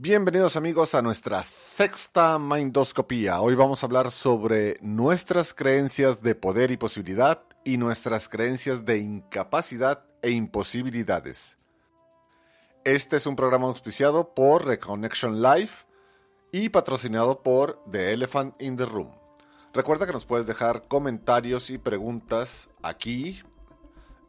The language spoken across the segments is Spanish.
Bienvenidos amigos a nuestra sexta Mindoscopía. Hoy vamos a hablar sobre nuestras creencias de poder y posibilidad y nuestras creencias de incapacidad e imposibilidades. Este es un programa auspiciado por Reconnection Life y patrocinado por The Elephant in the Room. Recuerda que nos puedes dejar comentarios y preguntas aquí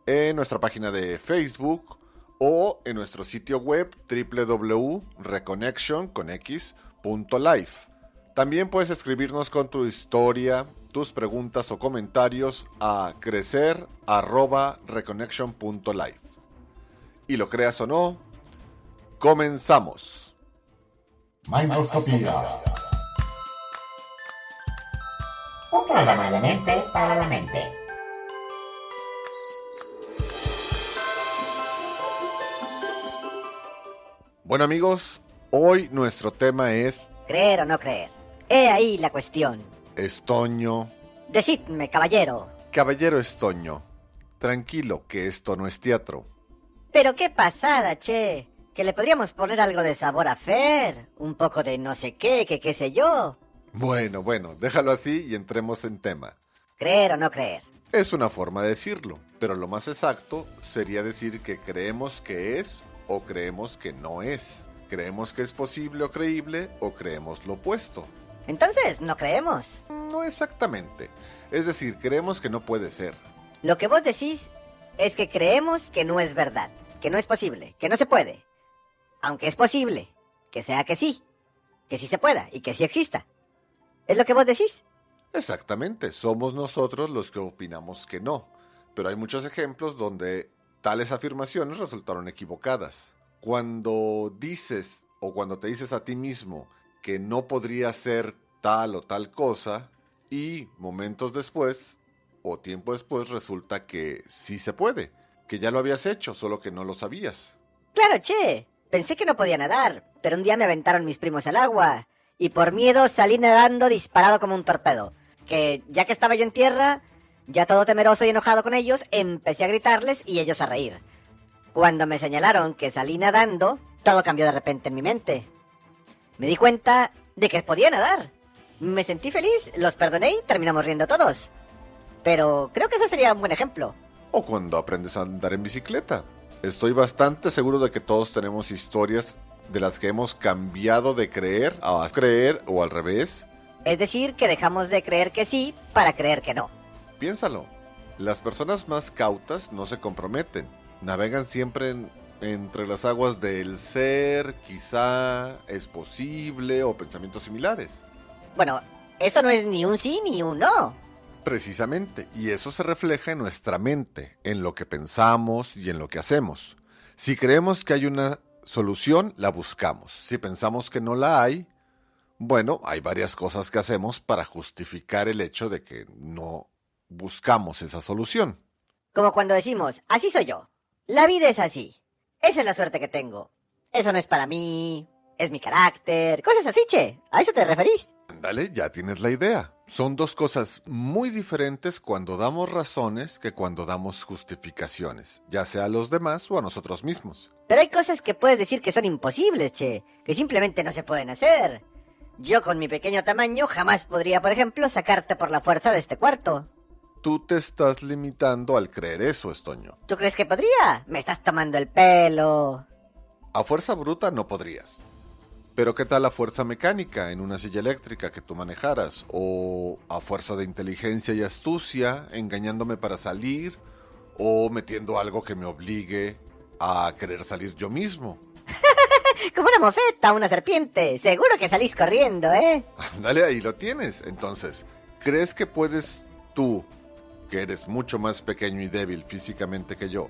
en nuestra página de Facebook o en nuestro sitio web www.reconnection.life. También puedes escribirnos con tu historia, tus preguntas o comentarios a crecer@reconnection.life. Y lo creas o no, comenzamos. Mindoscopía. Un programa de mente para la mente. Bueno amigos, hoy nuestro tema es ¿Creer o no creer? He ahí la cuestión. Estoño. Decidme, caballero. Caballero Estoño, tranquilo que esto no es teatro. Pero qué pasada, che. Que le podríamos poner algo de sabor a Fer. Un poco de no sé qué, que qué sé yo. Bueno, déjalo así y entremos en tema. ¿Creer o no creer? Es una forma de decirlo, pero lo más exacto sería decir que creemos que es o creemos que no es. Creemos que es posible o creíble o creemos lo opuesto. Entonces, ¿no creemos? No exactamente. Es decir, creemos que no puede ser. Lo que vos decís es que creemos que no es verdad, que no es posible, que no se puede. Aunque es posible, que sea que sí se pueda y que sí exista. ¿Es lo que vos decís? Exactamente, somos nosotros los que opinamos que no. Pero hay muchos ejemplos donde tales afirmaciones resultaron equivocadas. Cuando dices o cuando te dices a ti mismo que no podría ser tal o tal cosa y momentos después o tiempo después resulta que sí se puede, que ya lo habías hecho, solo que no lo sabías. Claro, che. Pensé que no podía nadar, pero un día me aventaron mis primos al agua y por miedo salí nadando disparado como un torpedo. Que ya que estaba yo en tierra, ya todo temeroso y enojado con ellos, empecé a gritarles y ellos a reír. Cuando me señalaron que salí nadando, todo cambió de repente en mi mente. Me di cuenta de que podía nadar. Me sentí feliz, los perdoné y terminamos riendo todos. Pero creo que ese sería un buen ejemplo. O cuando aprendes a andar en bicicleta. Estoy bastante seguro de que todos tenemos historias de las que hemos cambiado de creer a creer o al revés. Es decir, que dejamos de creer que sí para creer que no. Piénsalo, las personas más cautas no se comprometen, navegan siempre entre las aguas del ser, quizá, es posible o pensamientos similares. Bueno, eso no es ni un sí ni un no. Precisamente, y eso se refleja en nuestra mente, en lo que pensamos y en lo que hacemos. Si creemos que hay una solución, la buscamos. Si pensamos que no la hay, bueno, hay varias cosas que hacemos para justificar el hecho de que no buscamos esa solución. Como cuando decimos, así soy yo. La vida es así. Esa es la suerte que tengo. Eso no es para mí. Es mi carácter. Cosas así, che. ¿A eso te referís? Dale, ya tienes la idea. Son dos cosas muy diferentes cuando damos razones que cuando damos justificaciones, ya sea a los demás o a nosotros mismos. Pero hay cosas que puedes decir que son imposibles, che. Que simplemente no se pueden hacer. Yo con mi pequeño tamaño jamás podría, por ejemplo, sacarte por la fuerza de este cuarto. Tú te estás limitando al creer eso, Estoño. ¿Tú crees que podría? Me estás tomando el pelo. A fuerza bruta no podrías. Pero ¿qué tal a fuerza mecánica en una silla eléctrica que tú manejaras? O a fuerza de inteligencia y astucia, engañándome para salir, o metiendo algo que me obligue a querer salir yo mismo. Como una mofeta, una serpiente. Seguro que salís corriendo, ¿eh? Dale, ahí lo tienes. Entonces, ¿crees que puedes tú, que eres mucho más pequeño y débil físicamente que yo,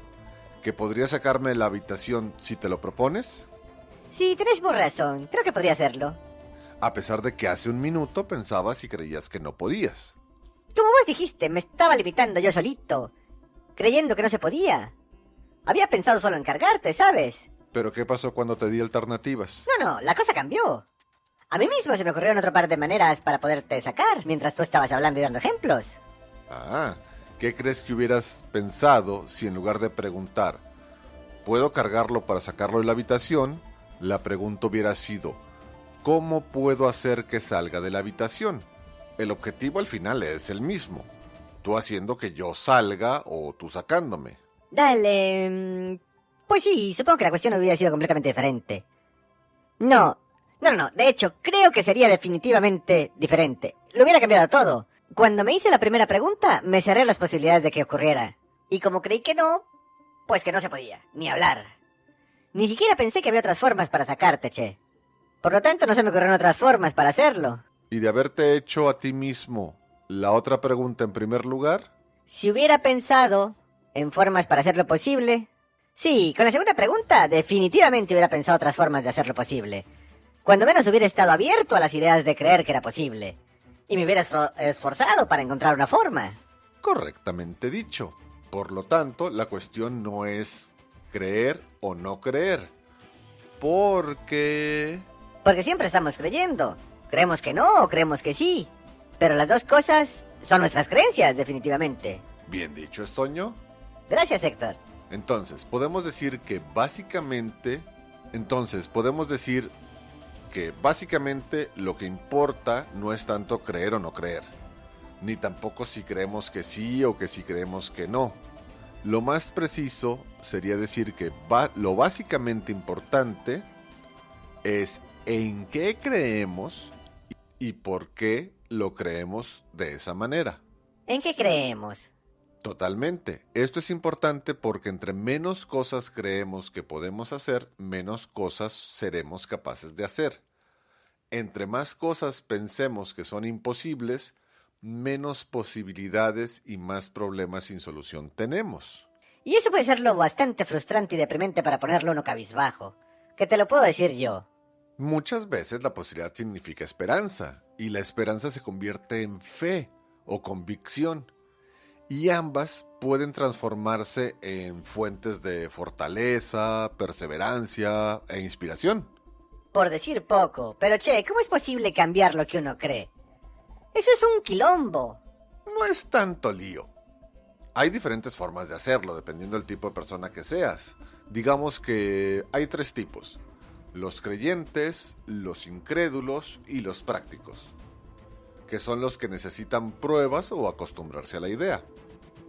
que podrías sacarme de la habitación si te lo propones? Sí, tenés vos razón. Creo que podría hacerlo. A pesar de que hace un minuto pensabas y creías que no podías. Como vos dijiste, me estaba limitando yo solito, creyendo que no se podía. Había pensado solo en cargarte, ¿sabes? ¿Pero qué pasó cuando te di alternativas? No, la cosa cambió. A mí mismo se me ocurrieron otro par de maneras para poderte sacar, mientras tú estabas hablando y dando ejemplos. Ah, ¿qué crees que hubieras pensado si en lugar de preguntar, ¿puedo cargarlo para sacarlo de la habitación?, la pregunta hubiera sido, ¿cómo puedo hacer que salga de la habitación? El objetivo al final es el mismo. Tú haciendo que yo salga o tú sacándome. Dale. Pues sí, supongo que la cuestión hubiera sido completamente diferente. No. De hecho, creo que sería definitivamente diferente. Lo hubiera cambiado todo. Cuando me hice la primera pregunta, me cerré las posibilidades de que ocurriera. Y como creí que no, pues que no se podía, ni hablar. Ni siquiera pensé que había otras formas para sacarte, che. Por lo tanto, no se me ocurrieron otras formas para hacerlo. ¿Y de haberte hecho a ti mismo la otra pregunta en primer lugar? Si hubiera pensado en formas para hacerlo posible... Sí, con la segunda pregunta definitivamente hubiera pensado otras formas de hacerlo posible. Cuando menos hubiera estado abierto a las ideas de creer que era posible. Y me hubiera esforzado para encontrar una forma. Correctamente dicho. Por lo tanto, la cuestión no es creer o no creer. Porque Siempre estamos creyendo. Creemos que no o creemos que sí. Pero las dos cosas son nuestras creencias, definitivamente. Bien dicho, Estoño. Gracias, Héctor. Entonces, podemos decir que básicamente lo que importa no es tanto creer o no creer, ni tampoco si creemos que sí o que si creemos que no. Lo más preciso sería decir que lo básicamente importante es en qué creemos y por qué lo creemos de esa manera. ¿En qué creemos? Totalmente. Esto es importante porque entre menos cosas creemos que podemos hacer, menos cosas seremos capaces de hacer. Entre más cosas pensemos que son imposibles, menos posibilidades y más problemas sin solución tenemos. Y eso puede serlo bastante frustrante y deprimente para ponerlo uno cabizbajo. Que te lo puedo decir yo. Muchas veces la posibilidad significa esperanza, y la esperanza se convierte en fe o convicción. Y ambas pueden transformarse en fuentes de fortaleza, perseverancia e inspiración. Por decir poco, pero che, ¿cómo es posible cambiar lo que uno cree? Eso es un quilombo. No es tanto lío. Hay diferentes formas de hacerlo, dependiendo del tipo de persona que seas. Digamos que hay 3 tipos: los creyentes, los incrédulos y los prácticos, que son los que necesitan pruebas o acostumbrarse a la idea.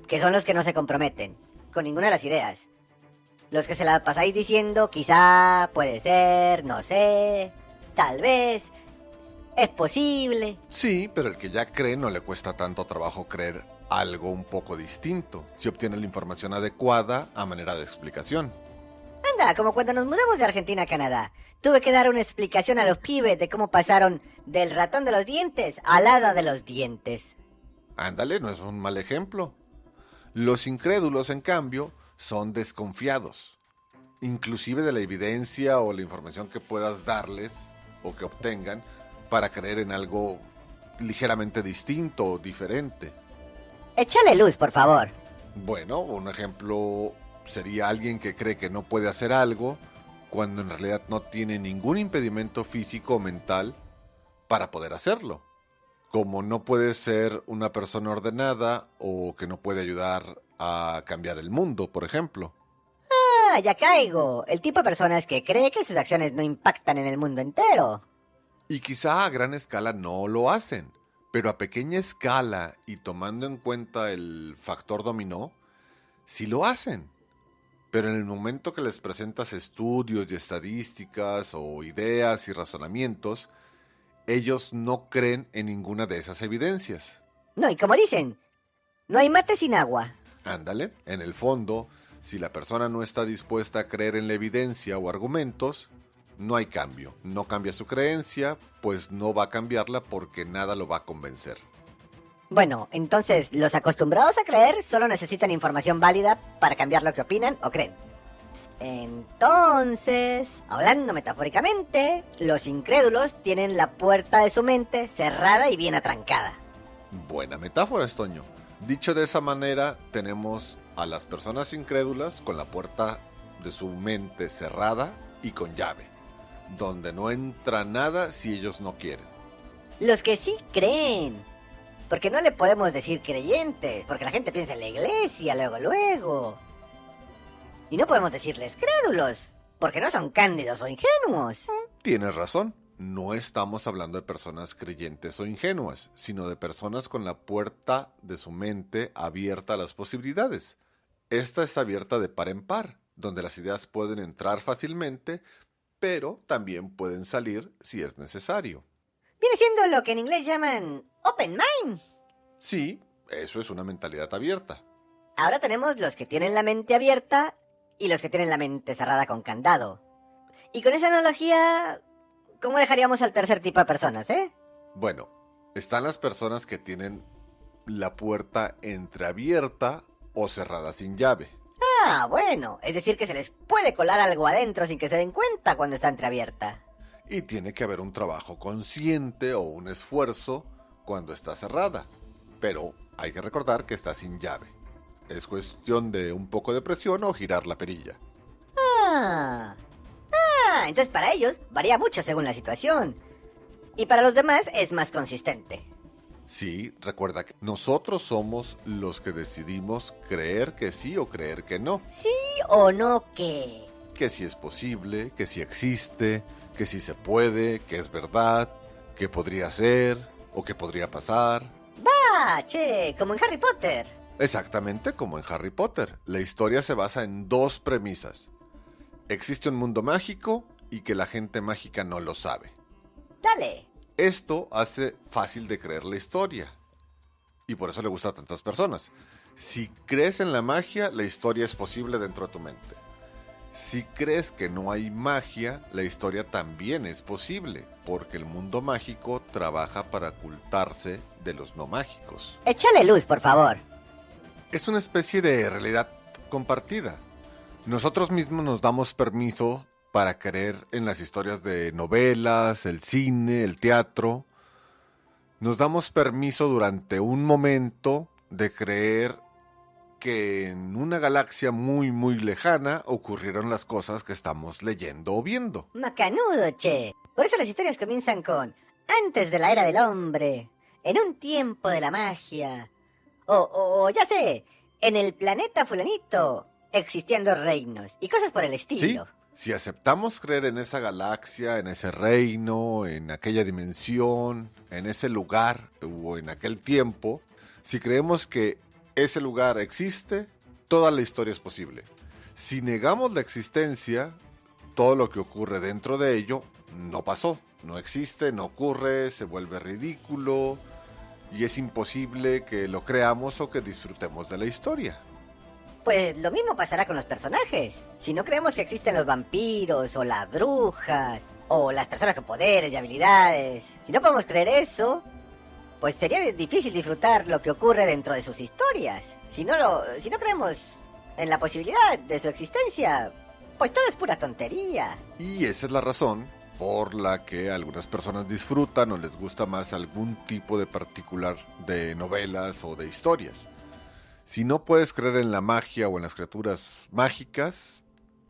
Que son los que no se comprometen con ninguna de las ideas. Los que se la pasáis diciendo quizá, puede ser, no sé, tal vez, es posible. Sí, pero el que ya cree no le cuesta tanto trabajo creer algo un poco distinto, si obtiene la información adecuada a manera de explicación. Anda, como cuando nos mudamos de Argentina a Canadá. Tuve que dar una explicación a los pibes de cómo pasaron del ratón de los dientes al hada de los dientes. Ándale, no es un mal ejemplo. Los incrédulos, en cambio, son desconfiados, inclusive de la evidencia o la información que puedas darles o que obtengan para creer en algo ligeramente distinto o diferente. Échale luz, por favor. Bueno, un ejemplo sería alguien que cree que no puede hacer algo cuando en realidad no tiene ningún impedimento físico o mental para poder hacerlo. Como no puede ser una persona ordenada o que no puede ayudar a cambiar el mundo, por ejemplo. Ah, ya caigo. El tipo de personas que cree que sus acciones no impactan en el mundo entero. Y quizá a gran escala no lo hacen, pero a pequeña escala y tomando en cuenta el factor dominó, sí lo hacen. Pero en el momento que les presentas estudios y estadísticas o ideas y razonamientos, ellos no creen en ninguna de esas evidencias. No, y como dicen, no hay mate sin agua. Ándale, en el fondo, si la persona no está dispuesta a creer en la evidencia o argumentos, no hay cambio. No cambia su creencia, pues no va a cambiarla porque nada lo va a convencer. Bueno, entonces, los acostumbrados a creer solo necesitan información válida para cambiar lo que opinan o creen. Entonces, hablando metafóricamente, los incrédulos tienen la puerta de su mente cerrada y bien atrancada. Buena metáfora, Estoño. Dicho de esa manera, tenemos a las personas incrédulas con la puerta de su mente cerrada y con llave, donde no entra nada si ellos no quieren. Los que sí creen, porque no le podemos decir creyentes, porque la gente piensa en la iglesia luego. Y no podemos decirles crédulos, porque no son cándidos o ingenuos. Tienes razón. No estamos hablando de personas creyentes o ingenuas, sino de personas con la puerta de su mente abierta a las posibilidades. Esta es abierta de par en par, donde las ideas pueden entrar fácilmente, pero también pueden salir si es necesario. Viene siendo lo que en inglés llaman open mind. Sí, eso es una mentalidad abierta. Ahora tenemos los que tienen la mente abierta y los que tienen la mente cerrada con candado. Y con esa analogía, ¿cómo dejaríamos al tercer tipo de personas, Bueno, están las personas que tienen la puerta entreabierta o cerrada sin llave. Ah, bueno, es decir que se les puede colar algo adentro sin que se den cuenta cuando está entreabierta. Y tiene que haber un trabajo consciente o un esfuerzo cuando está cerrada. Pero hay que recordar que está sin llave. Es cuestión de un poco de presión o girar la perilla. Entonces para ellos varía mucho según la situación. Y para los demás es más consistente. Sí, recuerda que nosotros somos los que decidimos creer que sí o creer que no. ¿Sí o no qué? Que sí es posible, que sí existe, que sí se puede, que es verdad, que podría ser o que podría pasar. Che, como en Harry Potter. Exactamente como en Harry Potter. La historia se basa en dos premisas. Existe un mundo mágico y que la gente mágica no lo sabe. Dale. Esto hace fácil de creer la historia. Y por eso le gusta a tantas personas. Si crees en la magia, la historia es posible dentro de tu mente. Si crees que no hay magia, la historia también es posible, porque el mundo mágico trabaja para ocultarse de los no mágicos. Échale luz, por favor. Es una especie de realidad compartida. Nosotros mismos nos damos permiso para creer en las historias de novelas, el cine, el teatro. Nos damos permiso durante un momento de creer que en una galaxia muy muy lejana ocurrieron las cosas que estamos leyendo o viendo. Macanudo, che. Por eso las historias comienzan con antes de la era del hombre, en un tiempo de la magia, o ya sé, en el planeta fulanito, existiendo reinos y cosas por el estilo. Sí, si aceptamos creer en esa galaxia, en ese reino, en aquella dimensión, en ese lugar o en aquel tiempo, si creemos que ese lugar existe, toda la historia es posible. Si negamos la existencia, todo lo que ocurre dentro de ello no pasó, no existe, no ocurre, se vuelve ridículo y es imposible que lo creamos o que disfrutemos de la historia. Pues lo mismo pasará con los personajes. Si no creemos que existen los vampiros, o las brujas, o las personas con poderes y habilidades, si no podemos creer eso, pues sería difícil disfrutar lo que ocurre dentro de sus historias. Si no creemos en la posibilidad de su existencia, pues todo es pura tontería. Y esa es la razón por la que algunas personas disfrutan o les gusta más algún tipo de particular de novelas o de historias. Si no puedes creer en la magia o en las criaturas mágicas,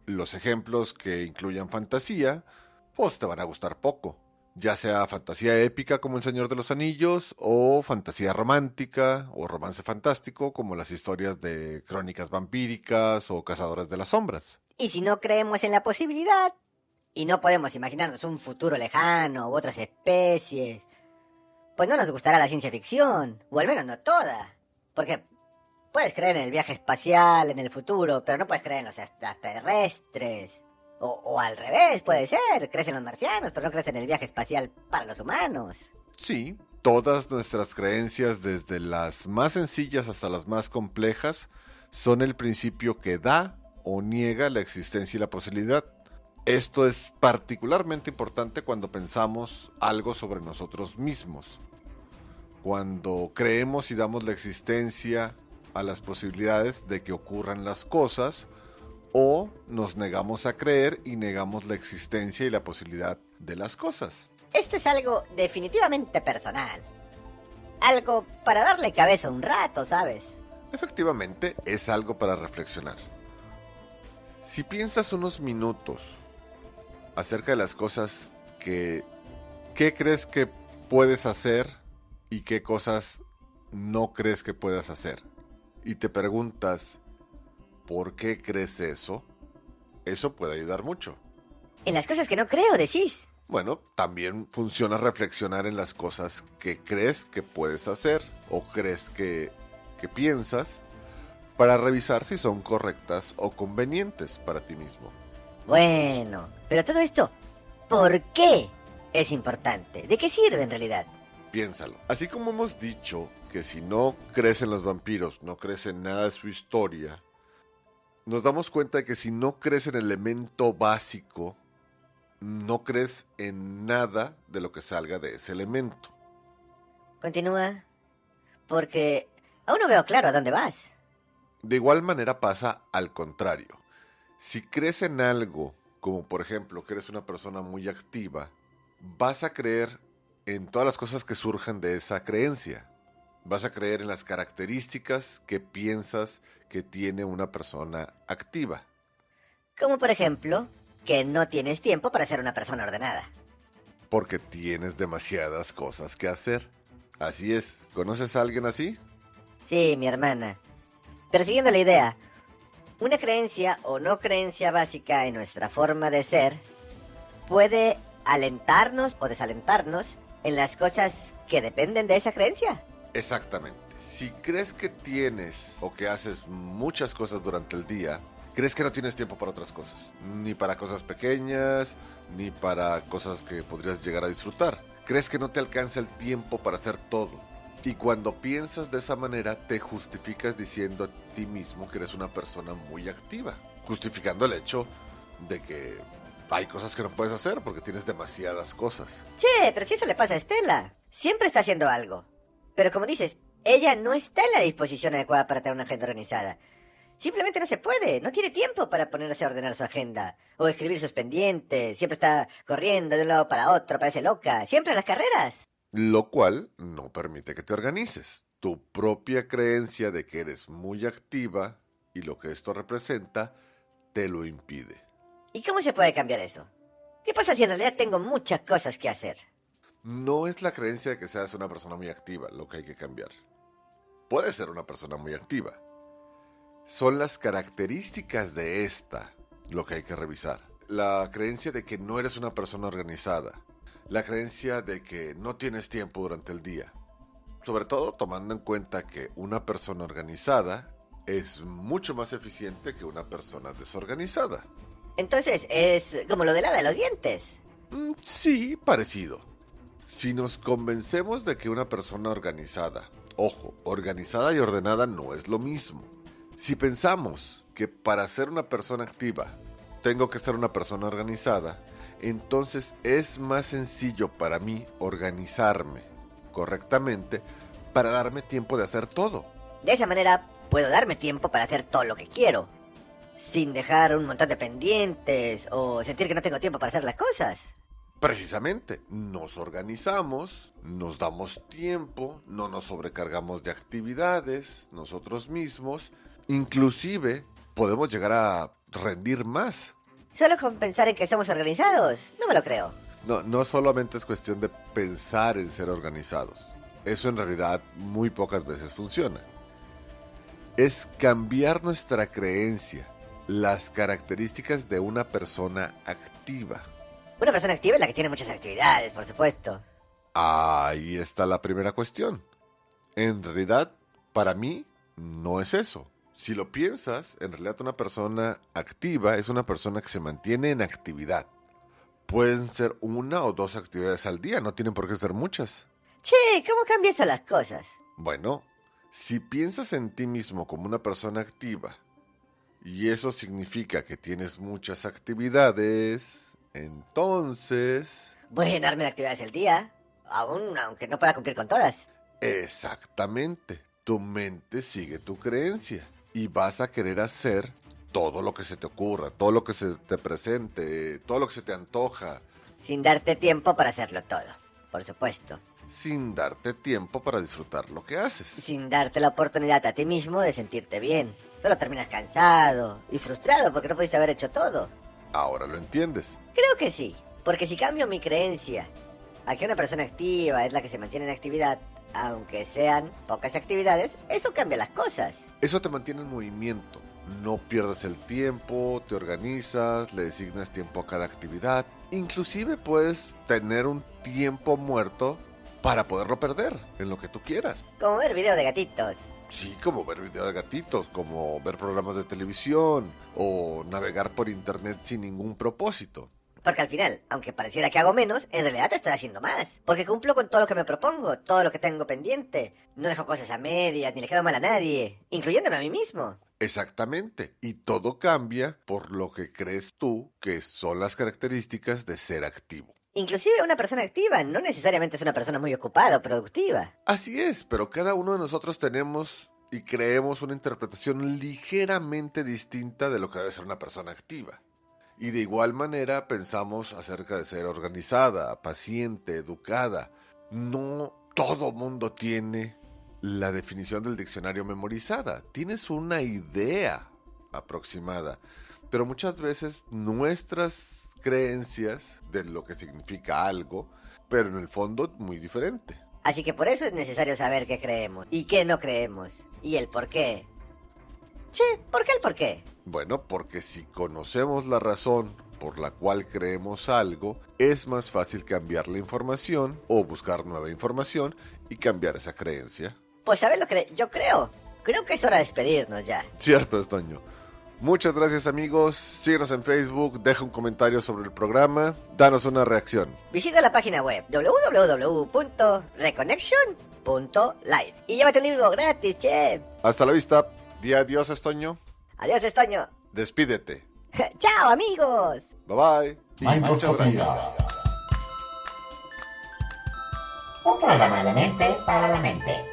los ejemplos que incluyan fantasía, pues te van a gustar poco. Ya sea fantasía épica como El Señor de los Anillos, o fantasía romántica o romance fantástico como las historias de crónicas vampíricas o cazadores de las sombras. Y si no creemos en la posibilidad, y no podemos imaginarnos un futuro lejano u otras especies, pues no nos gustará la ciencia ficción, o al menos no toda. Porque puedes creer en el viaje espacial, en el futuro, pero no puedes creer en los extraterrestres. O al revés, puede ser. Crees en los marcianos, pero no crees en el viaje espacial para los humanos. Sí, todas nuestras creencias, desde las más sencillas hasta las más complejas, son el principio que da o niega la existencia y la posibilidad. Esto es particularmente importante cuando pensamos algo sobre nosotros mismos. Cuando creemos y damos la existencia a las posibilidades de que ocurran las cosas, o nos negamos a creer y negamos la existencia y la posibilidad de las cosas. Esto es algo definitivamente personal. Algo para darle cabeza un rato, ¿sabes? Efectivamente, es algo para reflexionar. Si piensas unos minutos acerca de las cosas ¿qué crees que puedes hacer y qué cosas no crees que puedas hacer? Y te preguntas, ¿por qué crees eso? Eso puede ayudar mucho. En las cosas que no creo, decís. Bueno, también funciona reflexionar en las cosas que crees que puedes hacer o crees que piensas para revisar si son correctas o convenientes para ti mismo. Bueno, pero todo esto, ¿por qué es importante? ¿De qué sirve en realidad? Piénsalo. Así como hemos dicho que si no crees en los vampiros, no crees en nada de su historia, nos damos cuenta de que si no crees en el elemento básico, no crees en nada de lo que salga de ese elemento. Continúa, porque aún no veo claro a dónde vas. De igual manera pasa al contrario. Si crees en algo, como por ejemplo que eres una persona muy activa, vas a creer en todas las cosas que surjan de esa creencia. Vas a creer en las características que piensas que tiene una persona activa. Como por ejemplo, que no tienes tiempo para ser una persona ordenada. Porque tienes demasiadas cosas que hacer. Así es. ¿Conoces a alguien así? Sí, mi hermana. Pero siguiendo la idea, una creencia o no creencia básica en nuestra forma de ser puede alentarnos o desalentarnos en las cosas que dependen de esa creencia. Exactamente. Si crees que tienes o que haces muchas cosas durante el día, crees que no tienes tiempo para otras cosas. Ni para cosas pequeñas, ni para cosas que podrías llegar a disfrutar. Crees que no te alcanza el tiempo para hacer todo. Y cuando piensas de esa manera, te justificas diciendo a ti mismo que eres una persona muy activa. Justificando el hecho de que hay cosas que no puedes hacer porque tienes demasiadas cosas. Che, pero si eso le pasa a Estela. Siempre está haciendo algo. Pero como dices, ella no está en la disposición adecuada para tener una agenda organizada. Simplemente no se puede, no tiene tiempo para ponerse a ordenar su agenda o escribir sus pendientes, siempre está corriendo de un lado para otro, parece loca, siempre en las carreras. Lo cual no permite que te organices. Tu propia creencia de que eres muy activa y lo que esto representa te lo impide. ¿Y cómo se puede cambiar eso? ¿Qué pasa si en realidad tengo muchas cosas que hacer? No es la creencia de que seas una persona muy activa lo que hay que cambiar. Puedes ser una persona muy activa. Son las características de esta lo que hay que revisar. La creencia de que no eres una persona organizada. La creencia de que no tienes tiempo durante el día. Sobre todo tomando en cuenta que una persona organizada es mucho más eficiente que una persona desorganizada. Entonces es como lo del hada de los dientes. Sí, parecido. Si nos convencemos de que una persona organizada, ojo, organizada y ordenada no es lo mismo. Si pensamos que para ser una persona activa tengo que ser una persona organizada, entonces es más sencillo para mí organizarme correctamente para darme tiempo de hacer todo. De esa manera puedo darme tiempo para hacer todo lo que quiero, sin dejar un montón de pendientes o sentir que no tengo tiempo para hacer las cosas. Precisamente, nos organizamos, nos damos tiempo, no nos sobrecargamos de actividades nosotros mismos, inclusive podemos llegar a rendir más. Solo con pensar en que somos organizados, no me lo creo. No solamente es cuestión de pensar en ser organizados. Eso en realidad muy pocas veces funciona. Es cambiar nuestra creencia, las características de una persona activa. Una persona activa es la que tiene muchas actividades, por supuesto. Ahí está la primera cuestión. En realidad, para mí, no es eso. Si lo piensas, en realidad una persona activa es una persona que se mantiene en actividad. Pueden ser una o dos actividades al día, no tienen por qué ser muchas. Che, ¿cómo cambia eso las cosas? Bueno, si piensas en ti mismo como una persona activa, y eso significa que tienes muchas actividades, entonces... Voy a llenarme de actividades el día, aún aunque no pueda cumplir con todas. Exactamente, tu mente sigue tu creencia y vas a querer hacer todo lo que se te ocurra, todo lo que se te presente, todo lo que se te antoja. Sin darte tiempo para hacerlo todo, por supuesto. Sin darte tiempo para disfrutar lo que haces. Sin darte la oportunidad a ti mismo de sentirte bien. Solo terminas cansado y frustrado porque no pudiste haber hecho todo. Ahora lo entiendes. Creo que sí, porque si cambio mi creencia a que una persona activa es la que se mantiene en actividad, aunque sean pocas actividades, eso cambia las cosas. Eso te mantiene en movimiento. No pierdas el tiempo, te organizas, le designas tiempo a cada actividad. Inclusive puedes tener un tiempo muerto para poderlo perder en lo que tú quieras. Como ver video de gatitos. Sí, como ver videos de gatitos, como ver programas de televisión o navegar por internet sin ningún propósito. Porque al final, aunque pareciera que hago menos, en realidad estoy haciendo más. Porque cumplo con todo lo que me propongo, todo lo que tengo pendiente. No dejo cosas a medias, ni le quedo mal a nadie, incluyéndome a mí mismo. Exactamente, y todo cambia por lo que crees tú que son las características de ser activo. Inclusive una persona activa no necesariamente es una persona muy ocupada o productiva. Así es, pero cada uno de nosotros tenemos y creemos una interpretación ligeramente distinta de lo que debe ser una persona activa. Y de igual manera pensamos acerca de ser organizada, paciente, educada. No todo mundo tiene la definición del diccionario memorizada. Tienes una idea aproximada, pero muchas veces nuestras creencias de lo que significa algo, pero en el fondo muy diferente. Así que por eso es necesario saber qué creemos y qué no creemos. Y el por qué. Che, ¿por qué el por qué? Bueno, porque si conocemos la razón por la cual creemos algo, es más fácil cambiar la información o buscar nueva información y cambiar esa creencia. Pues ¿sabes lo que yo creo? Creo que es hora de despedirnos ya. Cierto, Estoño. Muchas gracias, amigos. Síguenos en Facebook, deja un comentario sobre el programa, danos una reacción. Visita la página web www.reconnection.live y llévate un libro gratis, che. Hasta la vista. Di adiós, Estoño. Adiós, Estoño. Despídete. ¡Chao, amigos! Bye bye. Muchas gracias. Un programa de mente para la mente.